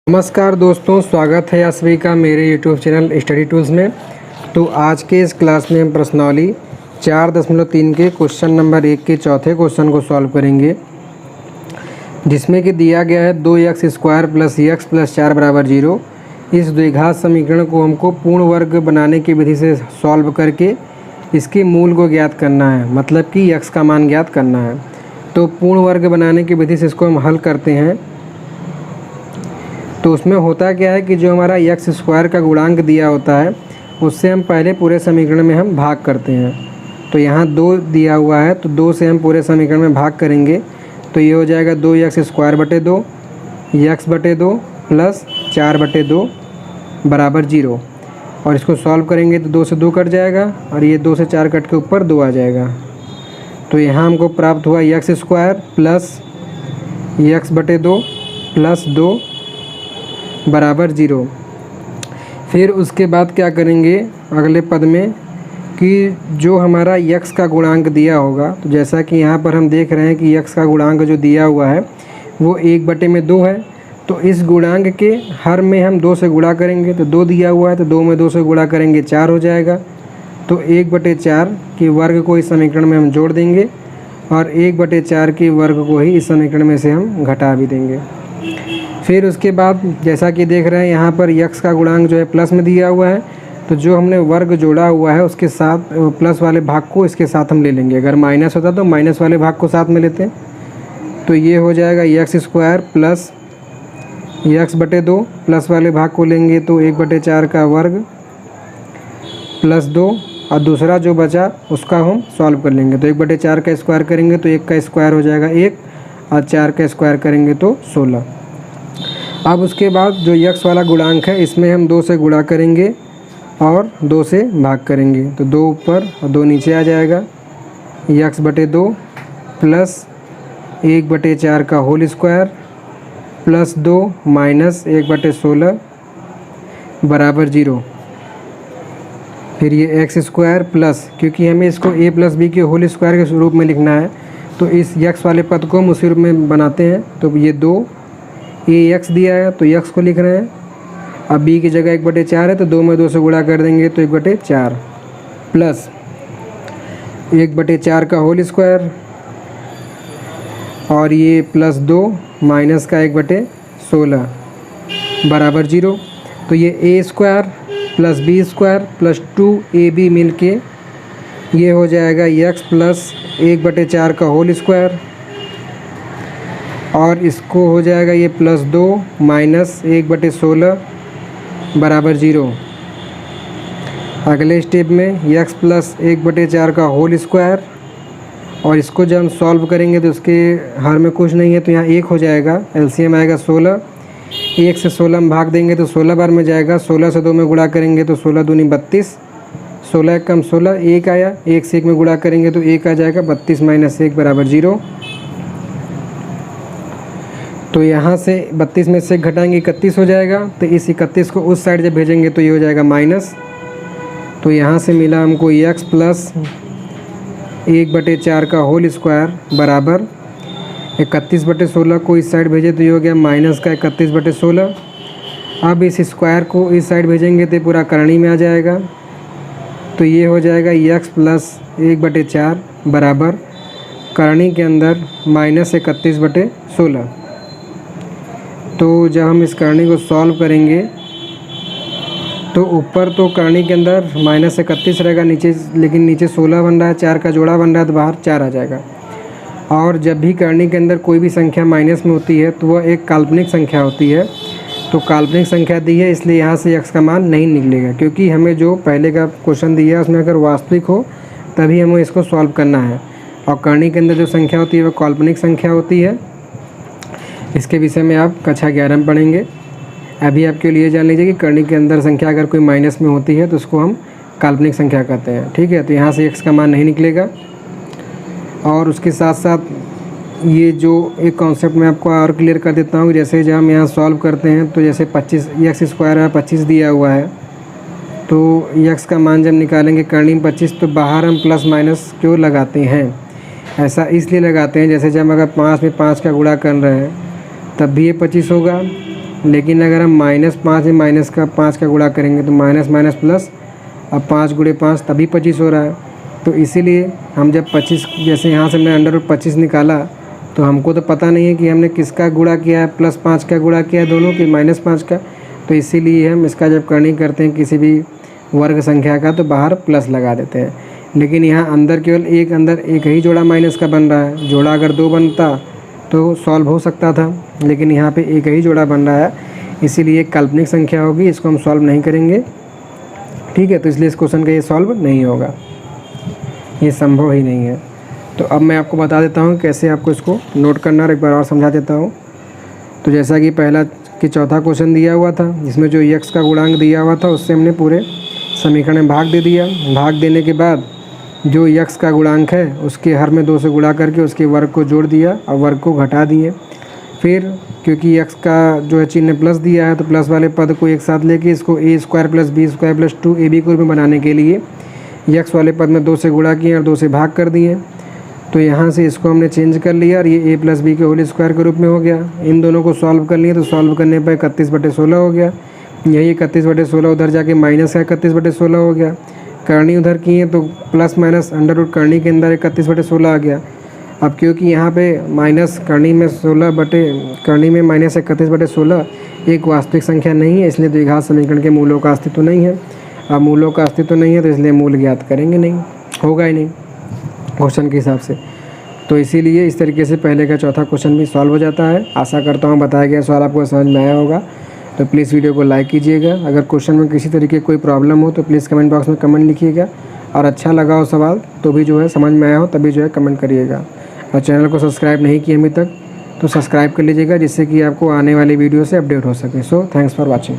नमस्कार दोस्तों, स्वागत है आप सभी का मेरे YouTube चैनल स्टडी टूल्स में। तो आज के इस क्लास में हम प्रश्नावली 4.3 के क्वेश्चन नंबर 1 के चौथे क्वेश्चन को सॉल्व करेंगे, जिसमें कि दिया गया है 2x square plus x plus 4 बराबर 0। इस द्विघात समीकरण को हमको पूर्ण वर्ग बनाने की विधि से सॉल्व करके इसके मूल को ज्ञात करना है, मतलब कि x का मान ज्ञात करना है। तो पूर्ण वर्ग बनाने की विधि से इसको हम हल करते हैं। तो उसमें होता क्या है कि जो हमारा x स्क्वायर का गुणांक दिया होता है उससे हम पहले पूरे समीकरण में हम भाग करते हैं। तो यहाँ 2 दिया हुआ है, तो 2 से हम पूरे समीकरण में भाग करेंगे तो ये हो जाएगा 2x स्क्वायर बटे 2 x बटे 2 प्लस 4 बटे 2 बराबर 0। और इसको सॉल्व करेंगे तो 2 से 2 कट जाएगा और ये 2 से 4 कट के ऊपर 2 आ जाएगा। तो यहाँ हमको प्राप्त हुआ x स्क्वायर प्लस x बटे 2 प्लस 2 बराबर 0। फिर उसके बाद क्या करेंगे अगले पद में कि जो हमारा x का गुणांक दिया होगा, तो जैसा कि यहाँ पर हम देख रहे हैं कि x का गुणांक जो दिया हुआ है वो 1/2 है। तो इस गुणांक के हर में हम 2 से गुणा करेंगे, तो 2 दिया हुआ है तो 2 में 2 से गुणा करेंगे 4 हो जाएगा। तो 1/4 के वर्ग को इस समीकरण में हम जोड़ देंगे और 1/4 के वर्ग को ही इस समीकरण में से हम घटा भी देंगे। फिर उसके बाद जैसा कि देख रहे हैं यहाँ पर x का गुणांक जो है प्लस में दिया हुआ है, तो जो हमने वर्ग जोड़ा हुआ है उसके साथ प्लस वाले भाग को इसके साथ हम ले लेंगे। अगर माइनस होता तो माइनस वाले भाग को साथ में लेते हैं। तो ये हो जाएगा x स्क्वायर प्लस x बटे 2, प्लस वाले भाग को लेंगे तो 1/4 का वर्ग प्लस 2 और दूसरा जो बचा उसका हम सॉल्व कर लेंगे। तो 1/4 का स्क्वायर करेंगे तो 1 का स्क्वायर हो जाएगा 1 और 4 का स्क्वायर करेंगे तो 16। अब उसके बाद जो x वाला गुणांक है इसमें हम 2 से गुणा करेंगे और 2 से भाग करेंगे, तो 2 ऊपर और 2 नीचे आ जाएगा। x बटे 2 प्लस 1/4 का होल स्क्वायर प्लस 2 माइनस 1/16 बराबर 0। फिर ये x स्क्वायर प्लस, क्योंकि हमें इसको a प्लस बी के होल स्क्वायर के रूप में लिखना है तो इस x वाले पद को हम उसी रूप में बनाते हैं। तो ये 2 x दिया है तो x को लिख रहे हैं। अब b की जगह 1/4 है तो 2 में 2 से गुणा कर देंगे तो 1/4 प्लस 1/4 का होल स्क्वायर और ये प्लस 2 माइनस का 1/16 बराबर 0। तो ये a square plus b square plus 2ab मिल के ये हो जाएगा x प्लस 1/4 का होल स्क्वायर और इसको हो जाएगा ये प्लस 2 माइनस 1/16 बराबर 0। अगले स्टेप में x प्लस 1/4 का होल स्क्वायर और इसको जब हम सॉल्व करेंगे तो उसके हर में कुछ नहीं है तो यहाँ 1 हो जाएगा, एलसीएम आएगा 16। 1 से 16 हम भाग देंगे तो 16 बार में जाएगा। 16 से 2 में गुणा करेंगे तो 16 दूनी 32, 16 कम 16 1 आया। 1 से 1 में गुणा करेंगे तो 1 आ जाएगा। 32 माइनस 1 बराबर 0। तो यहाँ से 32 में से घटाएंगे 31 हो जाएगा। तो इस 31 को उस साइड जब भेजेंगे तो ये हो जाएगा माइनस। तो यहाँ से मिला हमको x प्लस 1/4 का होल स्क्वायर बराबर 31/16 को इस साइड भेजे तो ये हो गया माइनस का 31/16। अब इस स्क्वायर को इस साइड भेजेंगे तो पूरा करणी में आ जाएगा। तो ये हो जाएगा x प्लस 1/4 बराबर करणी के अंदर माइनस 31/16। तो जब हम इस करणी को सॉल्व करेंगे तो ऊपर तो करणी के अंदर माइनस 31 रहेगा नीचे, लेकिन नीचे 16 बन रहा है, 4 का जोड़ा बन रहा है तो बाहर 4 आ जाएगा। और जब भी करणी के अंदर कोई भी संख्या माइनस में होती है तो वह एक काल्पनिक संख्या होती है। तो काल्पनिक संख्या दी है इसलिए यहाँ से x का मान नहीं निकलेगा, क्योंकि हमें जो पहले का क्वेश्चन दिया है उसमें अगर वास्तविक हो तभी हमें इसको सॉल्व करना है। और करणी के अंदर जो संख्या होती है वह काल्पनिक संख्या होती है। इसके विषय में आप कक्षा 11 में पढ़ेंगे। अभी आपके लिए जान लीजिए कि करणी के अंदर संख्या अगर कोई माइनस में होती है तो उसको हम काल्पनिक संख्या कहते हैं। ठीक है, तो यहाँ से x का मान नहीं निकलेगा। और उसके साथ साथ ये जो एक कॉन्सेप्ट मैं आपको और क्लियर कर देता हूँ, जैसे जब हम यहाँ सॉल्व करते हैं तो जैसे 25 x स्क्वायर है 25 दिया हुआ है, तो x का मान जब निकालेंगे करणी में 25 तो बाहर हम प्लस माइनस क्यों लगाते हैं? ऐसा इसलिए लगाते हैं जैसे जब अगर 5 में 5 का गुणा कर रहे हैं तब भी ये 25 होगा लेकिन अगर हम -5 में -5 का गुणा करेंगे तो माइनस माइनस प्लस, अब 5 गुणे 5 तभी 25 हो रहा है। तो इसीलिए हम जब 25, जैसे यहाँ से हमने √25 निकाला तो हमको तो पता नहीं है कि हमने किसका गुणा किया है, +5 का गुणा किया है दोनों के -5 का। तो इसीलिए हम इसका जब करनी करते हैं किसी भी वर्ग संख्या का तो बाहर प्लस लगा देते हैं। लेकिन यहाँ अंदर केवल एक ही जोड़ा माइनस का बन रहा है। जोड़ा अगर 2 बनता तो सॉल्व हो सकता था, लेकिन यहाँ पे एक ही जोड़ा बन रहा है, इसीलिए काल्पनिक संख्या होगी, इसको हम सॉल्व नहीं करेंगे। ठीक है, तो इसलिए इस क्वेश्चन का ये सॉल्व नहीं होगा, ये संभव ही नहीं है। तो अब मैं आपको बता देता हूँ कैसे आपको इसको नोट करना है, एक बार और समझा देता हूँ। तो जैसा कि पहला कि चौथा क्वेश्चन दिया हुआ था, जिसमें जो x का गुणांक दिया हुआ था उससे हमने पूरे समीकरण में भाग दे दिया। भाग देने के बाद जो x का गुणांक है उसके हर में 2 से गुणा करके उसके वर्ग को जोड़ दिया और वर्ग को घटा दिए। फिर क्योंकि x का जो है चिन्ह प्लस दिया है तो प्लस वाले पद को एक साथ लेके इसको a² + b² + 2ab के रूप में बनाने के लिए x वाले पद में 2 से गुणा किए और 2 से भाग कर दिए। तो यहाँ से इसको हमने चेंज कर लिया और ये a + b के होल स्क्वायर के रूप में हो गया। इन दोनों को सॉल्व कर लिए तो सॉल्व करने पर 31/16 हो गया। यही 31/16 उधर जाके माइनस 31/16 हो गया। करनी उधर की है तो प्लस माइनस √ करनी के अंदर 31/16 आ गया। अब क्योंकि यहाँ पे माइनस करनी में 16 बटे करनी में माइनस 31/16 एक वास्तविक संख्या नहीं है, इसलिए द्विघात समीकरण के मूलों का अस्तित्व नहीं है। अब मूलों का अस्तित्व नहीं है तो इसलिए मूल ज्ञात करेंगे नहीं, होगा ही नहीं क्वेश्चन के हिसाब से। तो इसीलिए इस तरीके से पहले का चौथा क्वेश्चन भी सॉल्व हो जाता है। आशा करता हूँ बताया गया सवाल आपको समझ में आया होगा। तो प्लीज़ वीडियो को लाइक कीजिएगा। अगर क्वेश्चन में किसी तरीके कोई प्रॉब्लम हो तो प्लीज़ कमेंट बॉक्स में कमेंट लिखिएगा, और अच्छा लगा हो सवाल तो भी जो है समझ में आया हो तभी जो है कमेंट करिएगा। और चैनल को सब्सक्राइब नहीं किए अभी तक तो सब्सक्राइब कर लीजिएगा, जिससे कि आपको आने वाली वीडियो से अपडेट हो सके। So thanks for watching.